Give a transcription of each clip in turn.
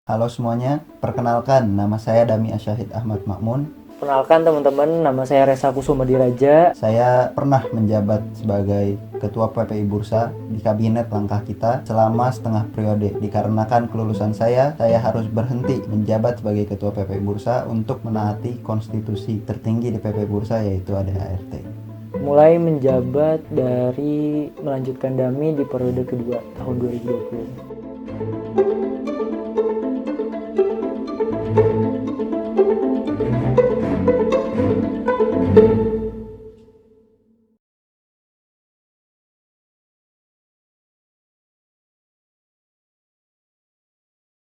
Halo semuanya, perkenalkan nama saya Dami Asyahid Ahmad Makmun. Perkenalkan teman-teman, nama saya Resa Kusuma Diraja. Saya pernah menjabat sebagai Ketua PPI Bursa di Kabinet Langkah Kita selama setengah periode. Dikarenakan kelulusan saya harus berhenti menjabat sebagai Ketua PPI Bursa untuk menaati konstitusi tertinggi di PPI Bursa, yaitu ADART. Mulai menjabat dari melanjutkan Dami di periode kedua tahun 2020.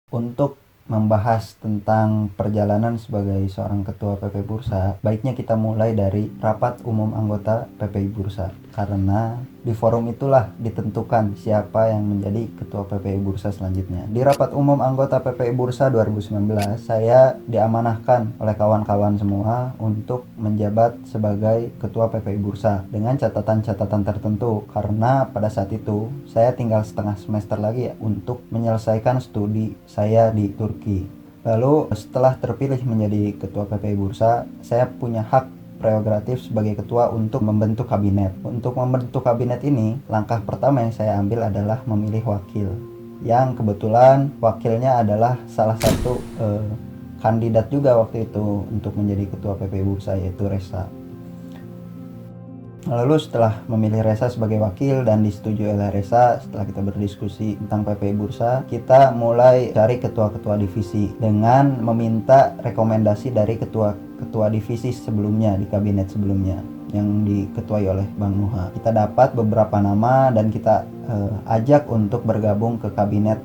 Untuk membahas tentang perjalanan sebagai seorang ketua PPI Bursa, baiknya kita mulai dari rapat umum anggota PPI Bursa, karena di forum itulah ditentukan siapa yang menjadi ketua PPI Bursa selanjutnya. Di rapat umum anggota PPI Bursa 2019, saya diamanahkan oleh kawan-kawan semua untuk menjabat sebagai ketua PPI Bursa dengan catatan-catatan tertentu, karena pada saat itu saya tinggal setengah semester lagi ya untuk menyelesaikan studi saya di Turki. Lalu setelah terpilih menjadi ketua PPI Bursa, saya punya hak prerogatif sebagai ketua untuk membentuk kabinet. Untuk membentuk kabinet ini, langkah pertama yang saya ambil adalah memilih wakil. Yang kebetulan wakilnya adalah salah satu kandidat juga waktu itu untuk menjadi ketua PPI Bursa, yaitu Resa. Lalu setelah memilih Resa sebagai wakil dan disetujui oleh Resa, setelah kita berdiskusi tentang PPI Bursa, kita mulai cari ketua-ketua divisi dengan meminta rekomendasi dari ketua divisi sebelumnya di kabinet sebelumnya yang diketuai oleh Bang Nuha. Kita dapat beberapa nama dan kita ajak untuk bergabung ke kabinet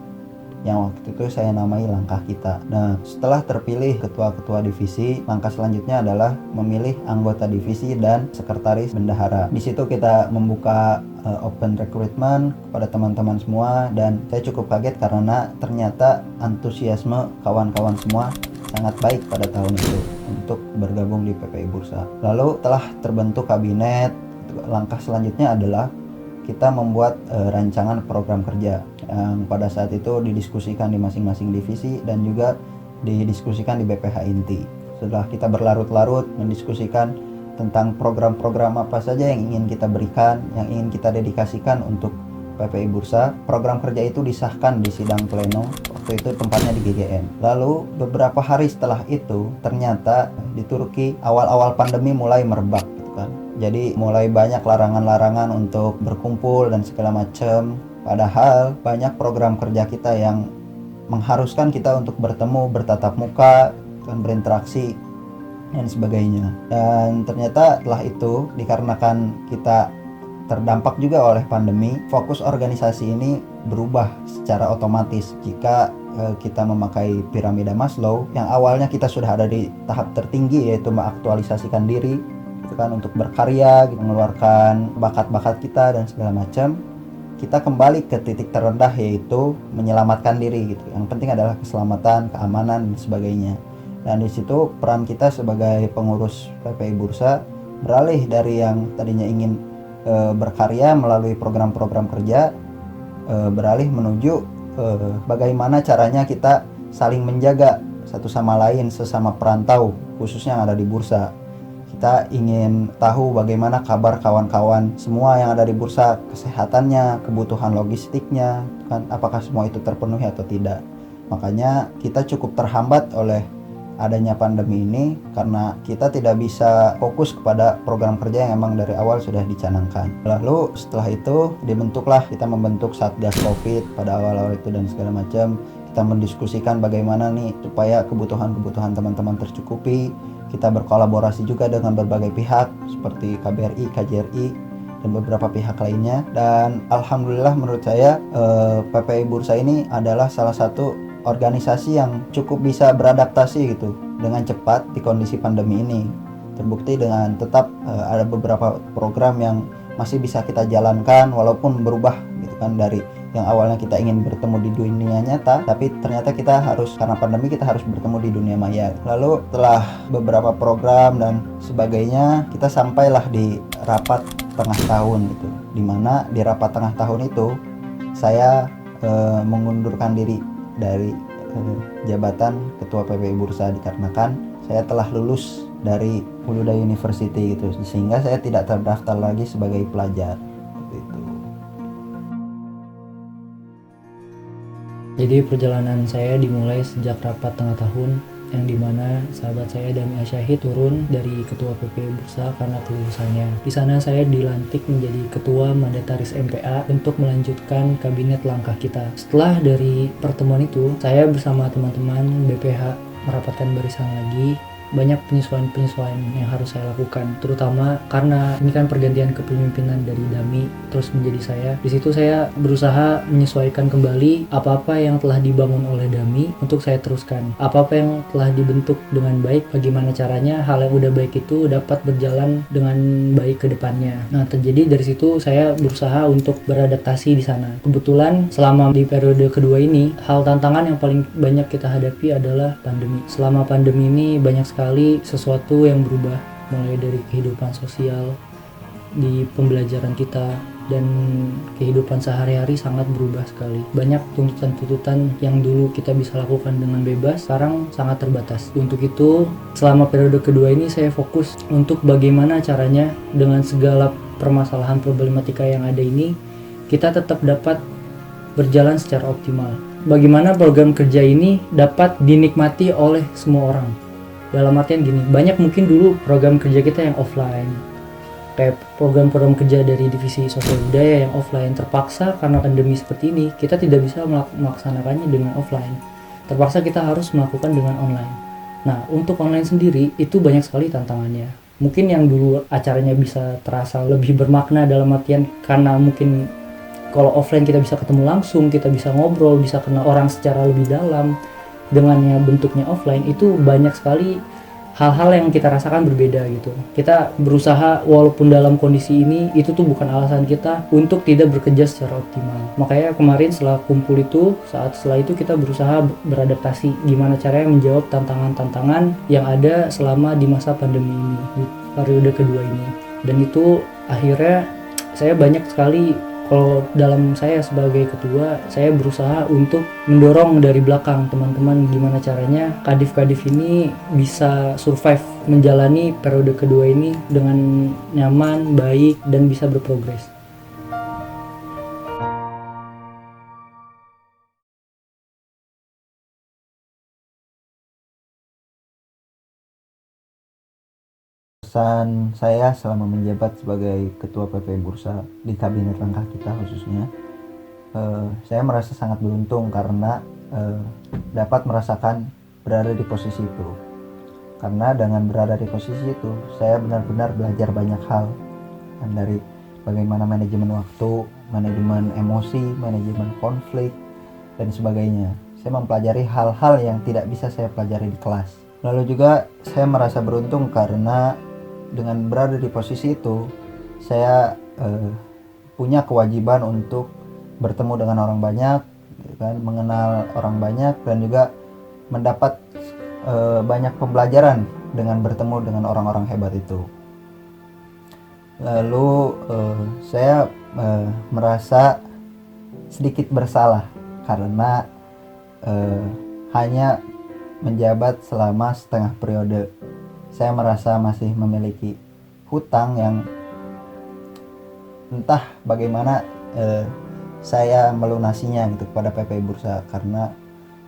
yang waktu itu saya namai Langkah Kita. Nah, setelah terpilih ketua-ketua divisi, langkah selanjutnya adalah memilih anggota divisi dan sekretaris bendahara. Di situ kita membuka open recruitment kepada teman-teman semua, dan saya cukup kaget karena ternyata antusiasme kawan-kawan semua sangat baik pada tahun itu untuk bergabung di PPI Bursa. Lalu telah terbentuk kabinet, langkah selanjutnya adalah kita membuat rancangan program kerja yang pada saat itu didiskusikan di masing-masing divisi dan juga didiskusikan di BPH Inti. Setelah kita berlarut-larut mendiskusikan tentang program-program apa saja yang ingin kita berikan, yang ingin kita dedikasikan untuk PPI Bursa, program kerja itu disahkan di sidang pleno. Waktu itu tempatnya di GGN. Lalu beberapa hari setelah itu ternyata di Turki awal-awal pandemi mulai merebak gitu kan. Jadi mulai banyak larangan-larangan untuk berkumpul dan segala macam. Padahal banyak program kerja kita yang mengharuskan kita untuk bertemu, bertatap muka, dan berinteraksi dan sebagainya. Dan ternyata setelah itu dikarenakan kita terdampak juga oleh pandemi, fokus organisasi ini berubah secara otomatis jika kita memakai piramida Maslow yang awalnya kita sudah ada di tahap tertinggi, yaitu mengaktualisasikan diri gitu kan, untuk berkarya, mengeluarkan bakat-bakat kita dan segala macam. Kita kembali ke titik terendah, yaitu menyelamatkan diri gitu. Yang penting adalah keselamatan, keamanan dan sebagainya. Dan di situ peran kita sebagai pengurus PPI Bursa beralih dari yang tadinya ingin berkarya melalui program-program kerja, beralih menuju bagaimana caranya kita saling menjaga satu sama lain sesama perantau, khususnya yang ada di bursa. Kita ingin tahu bagaimana kabar kawan-kawan semua yang ada di bursa, kesehatannya, kebutuhan logistiknya, kan, apakah semua itu terpenuhi atau tidak. Makanya kita cukup terhambat oleh adanya pandemi ini karena kita tidak bisa fokus kepada program kerja yang emang dari awal sudah dicanangkan. Lalu setelah itu kita membentuk Satgas Covid pada awal-awal itu dan segala macam. Kita mendiskusikan bagaimana nih supaya kebutuhan-kebutuhan teman-teman tercukupi. Kita berkolaborasi juga dengan berbagai pihak seperti KBRI, KJRI, dan beberapa pihak lainnya. Dan alhamdulillah menurut saya PPI Bursa ini adalah salah satu organisasi yang cukup bisa beradaptasi gitu dengan cepat di kondisi pandemi ini. Terbukti dengan tetap ada beberapa program yang masih bisa kita jalankan walaupun berubah gitu kan, dari yang awalnya kita ingin bertemu di dunia nyata, tapi ternyata kita harus, karena pandemi, kita harus bertemu di dunia maya. Lalu setelah beberapa program dan sebagainya, kita sampailah di rapat tengah tahun gitu, dimana di rapat tengah tahun itu saya mengundurkan diri dari jabatan Ketua PPI Bursa dikarenakan saya telah lulus dari Uluda University gitu, sehingga saya tidak terdaftar lagi sebagai pelajar seperti itu. Jadi perjalanan saya dimulai sejak rapat tengah tahun, yang dimana sahabat saya Dami Asyahid turun dari Ketua PPI Bursa karena kelulusannya. Di sana saya dilantik menjadi Ketua Mandataris MPA untuk melanjutkan kabinet langkah kita. Setelah dari pertemuan itu, saya bersama teman-teman BPH merapatkan barisan lagi. Banyak penyesuaian-penyesuaian yang harus saya lakukan, terutama karena ini kan pergantian kepemimpinan dari Dami terus menjadi saya. Di situ saya berusaha menyesuaikan kembali apa-apa yang telah dibangun oleh Dami untuk saya teruskan. Apa-apa yang telah dibentuk dengan baik, bagaimana caranya hal yang udah baik itu dapat berjalan dengan baik ke depannya. Nah, terjadi dari situ saya berusaha untuk beradaptasi di sana. Kebetulan selama di periode kedua ini, hal tantangan yang paling banyak kita hadapi adalah pandemi. Selama pandemi ini banyak sekali sesuatu yang berubah, mulai dari kehidupan sosial, di pembelajaran kita, dan kehidupan sehari-hari sangat berubah sekali. Banyak tuntutan-tuntutan yang dulu kita bisa lakukan dengan bebas, sekarang sangat terbatas. Untuk itu, selama periode kedua ini saya fokus untuk bagaimana caranya dengan segala permasalahan problematika yang ada ini, kita tetap dapat berjalan secara optimal. Bagaimana program kerja ini dapat dinikmati oleh semua orang. Dalam artian gini, banyak mungkin dulu program kerja kita yang offline, kayak program-program kerja dari divisi sosial budaya yang offline, terpaksa karena pandemi seperti ini kita tidak bisa melaksanakannya dengan offline, terpaksa kita harus melakukan dengan online. Nah, untuk online sendiri itu banyak sekali tantangannya. Mungkin yang dulu acaranya bisa terasa lebih bermakna dalam artian karena mungkin kalau offline kita bisa ketemu langsung, kita bisa ngobrol, bisa kenal orang secara lebih dalam. Dengannya bentuknya offline itu banyak sekali hal-hal yang kita rasakan berbeda gitu. Kita berusaha walaupun dalam kondisi ini, itu tuh bukan alasan kita untuk tidak bekerja secara optimal. Makanya kemarin setelah kumpul itu, setelah itu kita berusaha beradaptasi gimana caranya menjawab tantangan-tantangan yang ada selama di masa pandemi ini, di periode kedua ini. Dan itu akhirnya saya banyak sekali, kalau dalam saya sebagai ketua, saya berusaha untuk mendorong dari belakang teman-teman gimana caranya kadif-kadif ini bisa survive menjalani periode kedua ini dengan nyaman, baik, dan bisa berprogres. Pesan saya selama menjabat sebagai Ketua PPI Bursa di kabinet langkah kita khususnya, saya merasa sangat beruntung karena dapat merasakan berada di posisi itu. Karena dengan berada di posisi itu, saya benar-benar belajar banyak hal, dari bagaimana manajemen waktu, manajemen emosi, manajemen konflik, dan sebagainya. Saya mempelajari hal-hal yang tidak bisa saya pelajari di kelas. Lalu juga saya merasa beruntung karena dengan berada di posisi itu, saya punya kewajiban untuk bertemu dengan orang banyak, kan, mengenal orang banyak, dan juga mendapat banyak pembelajaran dengan bertemu dengan orang-orang hebat itu. Lalu saya merasa sedikit bersalah karena hanya menjabat selama setengah periode. Saya merasa masih memiliki hutang yang entah bagaimana saya melunasinya gitu kepada PPI Bursa, karena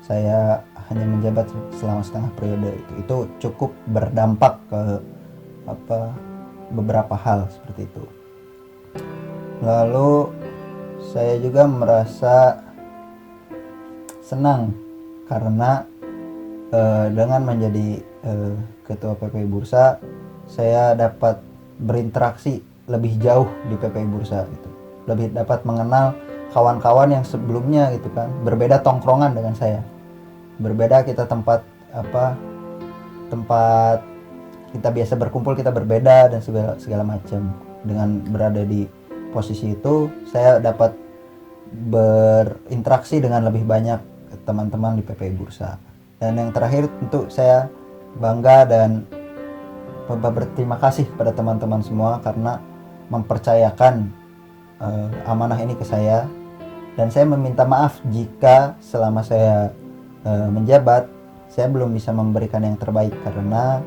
saya hanya menjabat selama setengah periode. Itu cukup berdampak ke beberapa hal seperti itu. Lalu saya juga merasa senang karena dengan menjadi Ketua PPI Bursa, saya dapat berinteraksi lebih jauh di PPI Bursa gitu. Lebih dapat mengenal kawan-kawan yang sebelumnya gitu kan, berbeda tongkrongan dengan saya. Berbeda kita tempat kita biasa berkumpul, kita berbeda dan segala macam. Dengan berada di posisi itu, saya dapat berinteraksi dengan lebih banyak teman-teman di PPI Bursa. Dan yang terakhir, tentu saya bangga dan berterima kasih kepada teman-teman semua karena mempercayakan amanah ini ke saya, dan saya meminta maaf jika selama saya menjabat, saya belum bisa memberikan yang terbaik karena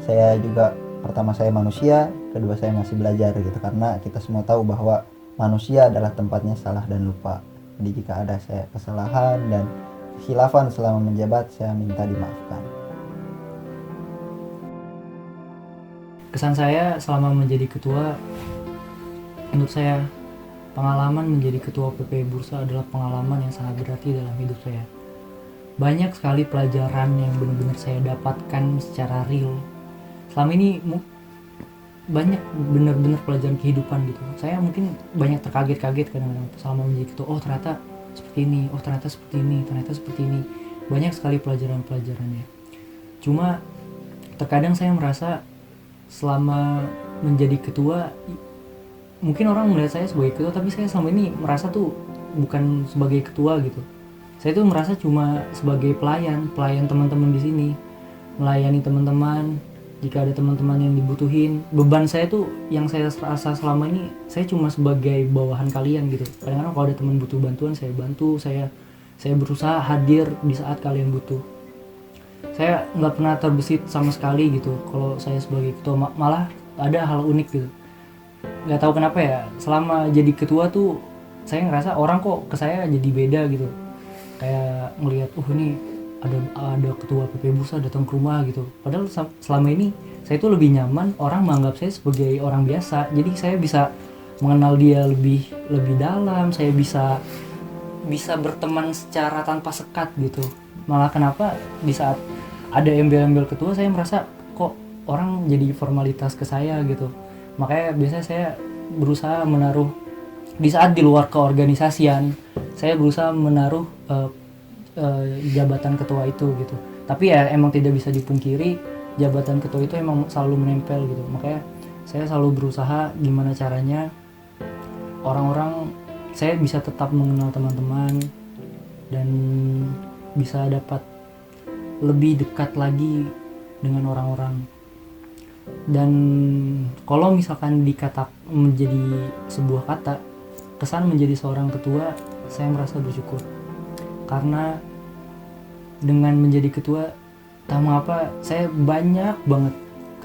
saya juga, pertama saya manusia, kedua saya masih belajar gitu, karena kita semua tahu bahwa manusia adalah tempatnya salah dan lupa. Jadi jika ada saya kesalahan dan khilafan selama menjabat, saya minta dimaafkan. Kesan saya selama menjadi ketua, menurut saya pengalaman menjadi ketua PPI Bursa adalah pengalaman yang sangat berarti dalam hidup saya. Banyak sekali pelajaran yang benar-benar saya dapatkan secara real. Selama ini banyak benar-benar pelajaran kehidupan gitu. Saya mungkin banyak terkaget-kaget kadang-kadang selama menjadi ketua. Oh ternyata seperti ini, oh ternyata seperti ini, ternyata seperti ini. Banyak sekali pelajaran-pelajarannya. Cuma terkadang saya merasa selama menjadi ketua, mungkin orang melihat saya sebagai ketua, tapi saya selama ini merasa tuh bukan sebagai ketua gitu. Saya tuh merasa cuma sebagai pelayan teman-teman di sini, melayani teman-teman. Jika ada teman-teman yang dibutuhin, beban saya tuh yang saya rasa selama ini, saya cuma sebagai bawahan kalian gitu. Kadang-kadang kalau ada teman butuh bantuan, saya bantu, saya berusaha hadir di saat kalian butuh. Saya nggak pernah terbesit sama sekali gitu kalau saya sebagai ketua, malah ada hal unik gitu. Nggak tahu kenapa ya, selama jadi ketua tuh saya ngerasa orang kok ke saya jadi beda gitu. Kayak ngelihat, ini ada ketua PPI Bursa datang ke rumah gitu. Padahal selama ini saya tuh lebih nyaman orang menganggap saya sebagai orang biasa. Jadi saya bisa mengenal dia lebih dalam, saya bisa berteman secara tanpa sekat gitu. Malah kenapa di saat ada embel-embel ketua, saya merasa kok orang jadi formalitas ke saya gitu. Makanya biasanya saya berusaha menaruh, di saat di luar keorganisasian, saya berusaha menaruh jabatan ketua itu gitu. Tapi ya emang tidak bisa dipungkiri, jabatan ketua itu emang selalu menempel gitu. Makanya saya selalu berusaha gimana caranya orang-orang, saya bisa tetap mengenal teman-teman dan bisa dapat lebih dekat lagi dengan orang-orang. Dan kalau misalkan dikata menjadi sebuah kata, kesan menjadi seorang ketua, saya merasa bersyukur. Karena dengan menjadi ketua, tak mengapa saya banyak banget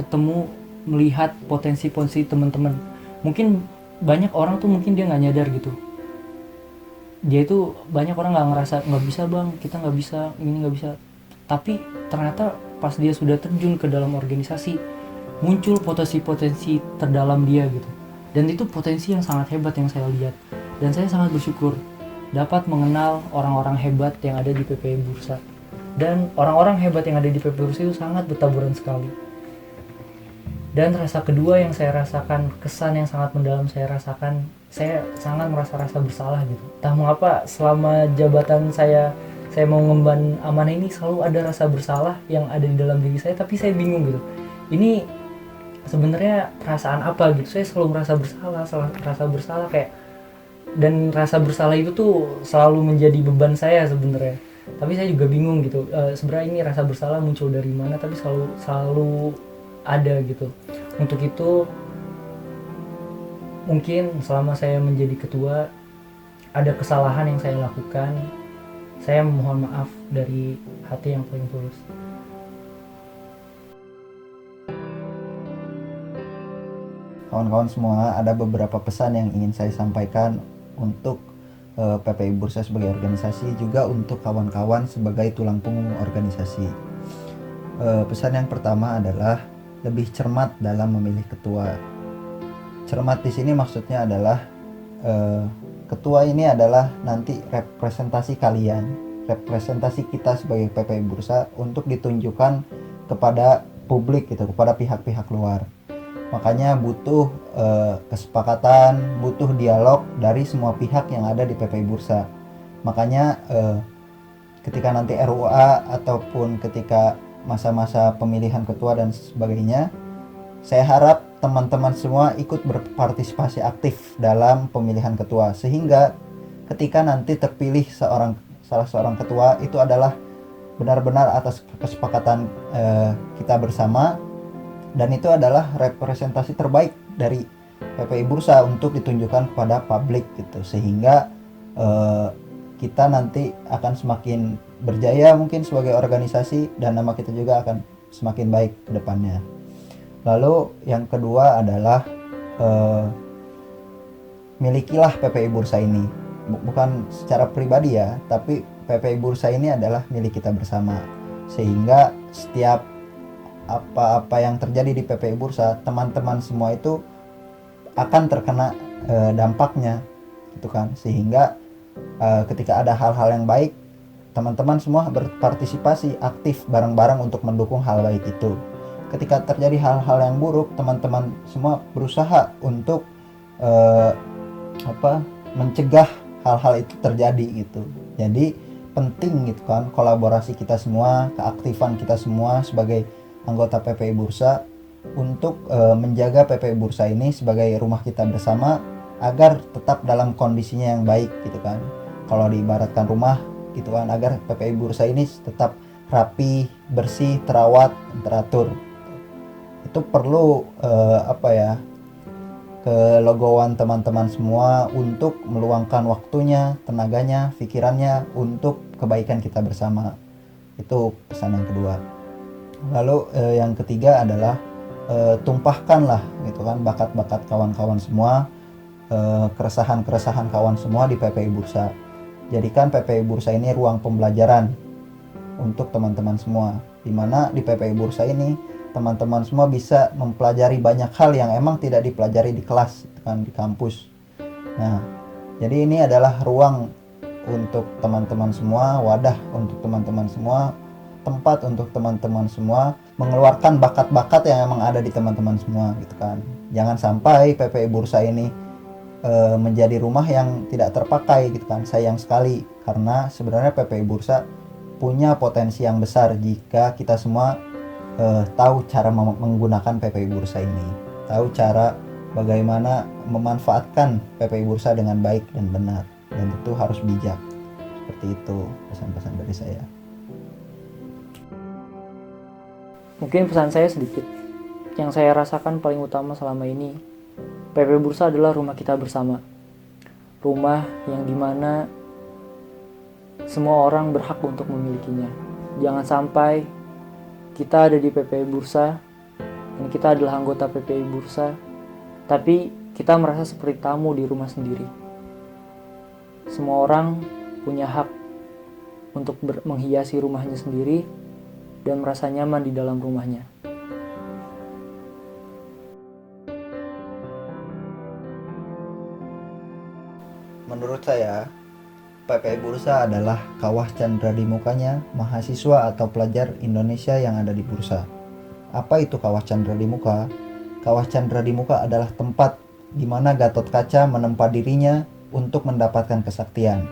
ketemu, melihat potensi-potensi teman-teman. Mungkin banyak orang tuh mungkin dia nggak nyadar gitu. Dia itu banyak orang nggak ngerasa, nggak bisa bang, kita nggak bisa, ini nggak bisa. Tapi ternyata pas dia sudah terjun ke dalam organisasi, muncul potensi-potensi terdalam dia gitu. Dan itu potensi yang sangat hebat yang saya lihat. Dan saya sangat bersyukur dapat mengenal orang-orang hebat yang ada di PPI Bursa. Dan orang-orang hebat yang ada di PPI Bursa itu sangat bertaburan sekali. Dan rasa kedua yang saya rasakan, kesan yang sangat mendalam saya rasakan, saya sangat merasa rasa bersalah gitu. Entah mengapa selama jabatan saya mau mengemban amanah ini selalu ada rasa bersalah yang ada di dalam diri saya, tapi saya bingung gitu. Ini sebenarnya perasaan apa gitu? Saya selalu merasa bersalah kayak, dan rasa bersalah itu tuh selalu menjadi beban saya sebenarnya. Tapi saya juga bingung gitu. Sebenarnya ini rasa bersalah muncul dari mana? Tapi selalu ada gitu. Untuk itu mungkin selama saya menjadi ketua ada kesalahan yang saya lakukan. Saya mohon maaf dari hati yang paling tulus. Kawan-kawan semua, ada beberapa pesan yang ingin saya sampaikan untuk PPI Bursa sebagai organisasi, juga untuk kawan-kawan sebagai tulang punggung organisasi. Pesan yang pertama adalah lebih cermat dalam memilih ketua. Cermat di sini maksudnya adalah ketua ini adalah nanti representasi kalian, representasi kita sebagai PPI Bursa untuk ditunjukkan kepada publik gitu, kepada pihak-pihak luar. Makanya butuh kesepakatan, butuh dialog dari semua pihak yang ada di PPI Bursa. Makanya ketika nanti RUA ataupun ketika masa-masa pemilihan ketua dan sebagainya, saya harap teman-teman semua ikut berpartisipasi aktif dalam pemilihan ketua, sehingga ketika nanti terpilih salah seorang ketua itu adalah benar-benar atas kesepakatan kita bersama. Dan itu adalah representasi terbaik dari PPI Bursa untuk ditunjukkan kepada publik gitu, sehingga kita nanti akan semakin berjaya mungkin sebagai organisasi, dan nama kita juga akan semakin baik ke depannya. Lalu yang kedua adalah milikilah PPI Bursa ini. Bukan secara pribadi ya, tapi PPI Bursa ini adalah milik kita bersama. Sehingga setiap apa-apa yang terjadi di PPI Bursa, teman-teman semua itu akan terkena dampaknya, gitu kan. Sehingga ketika ada hal-hal yang baik, teman-teman semua berpartisipasi aktif bareng-bareng untuk mendukung hal baik itu. Ketika terjadi hal-hal yang buruk, teman-teman semua berusaha untuk mencegah hal-hal itu terjadi gitu. Jadi penting gitu kan, kolaborasi kita semua, keaktifan kita semua sebagai anggota PPI Bursa untuk menjaga PPI Bursa ini sebagai rumah kita bersama agar tetap dalam kondisinya yang baik gitu kan. Kalau diibaratkan rumah gitu kan, agar PPI Bursa ini tetap rapi, bersih, terawat, teratur. Itu perlu kelogoan teman-teman semua untuk meluangkan waktunya, tenaganya, pikirannya untuk kebaikan kita bersama. Itu pesan yang kedua. Lalu yang ketiga adalah tumpahkanlah gitu kan bakat-bakat kawan-kawan semua, keresahan-keresahan kawan semua di PPI Bursa. Jadikan PPI Bursa ini ruang pembelajaran untuk teman-teman semua, di mana di PPI Bursa ini teman-teman semua bisa mempelajari banyak hal yang emang tidak dipelajari di kelas kan, di kampus. Nah, jadi ini adalah ruang untuk teman-teman semua, wadah untuk teman-teman semua, tempat untuk teman-teman semua mengeluarkan bakat-bakat yang emang ada di teman-teman semua gitu kan. Jangan sampai PPI Bursa ini menjadi rumah yang tidak terpakai gitu kan. Sayang sekali, karena sebenarnya PPI Bursa punya potensi yang besar jika kita semua tahu cara menggunakan PPI Bursa ini, tahu cara bagaimana memanfaatkan PPI Bursa dengan baik dan benar, dan itu harus bijak. Seperti itu pesan-pesan dari saya. Mungkin pesan saya sedikit. Yang saya rasakan paling utama selama ini, PPI Bursa adalah rumah kita bersama. Rumah yang dimana semua orang berhak untuk memilikinya. Jangan sampai kita ada di PPI Bursa dan kita adalah anggota PPI Bursa, tapi kita merasa seperti tamu di rumah sendiri. Semua orang punya hak untuk menghiasi rumahnya sendiri dan merasa nyaman di dalam rumahnya. Menurut saya, PPI Bursa adalah kawah candra di mukanya mahasiswa atau pelajar Indonesia yang ada di Bursa. Apa itu kawah candra di muka? Kawah candra di muka adalah tempat di mana Gatot Kaca menempa dirinya untuk mendapatkan kesaktian.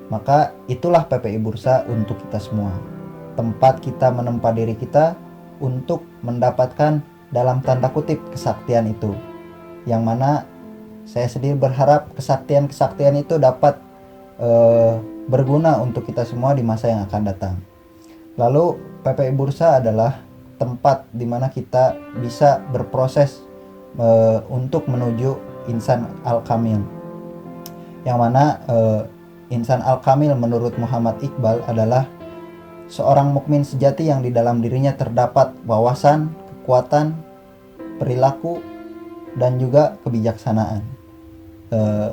Maka itulah PPI Bursa untuk kita semua. Tempat kita menempa diri kita untuk mendapatkan dalam tanda kutip kesaktian itu. Yang mana saya sendiri berharap kesaktian itu dapat berguna untuk kita semua di masa yang akan datang. Lalu PPI Bursa adalah tempat di mana kita bisa berproses untuk menuju insan al-kamil. Yang mana insan al-kamil menurut Muhammad Iqbal adalah seorang mukmin sejati yang di dalam dirinya terdapat wawasan, kekuatan, perilaku, dan juga kebijaksanaan.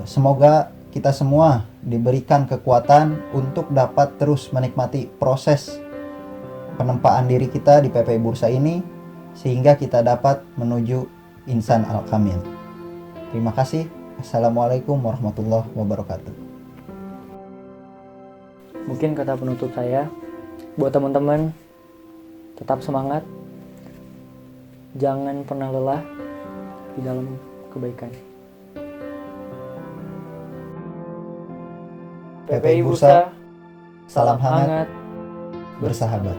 Semoga kita semua diberikan kekuatan untuk dapat terus menikmati proses penempaan diri kita di PPI Bursa ini, sehingga kita dapat menuju insan al-kamil. Terima kasih. Assalamualaikum warahmatullahi wabarakatuh. Mungkin kata penutup saya, buat teman-teman, tetap semangat, jangan pernah lelah di dalam kebaikan. PPI Bursa, salam hangat, bersahabat.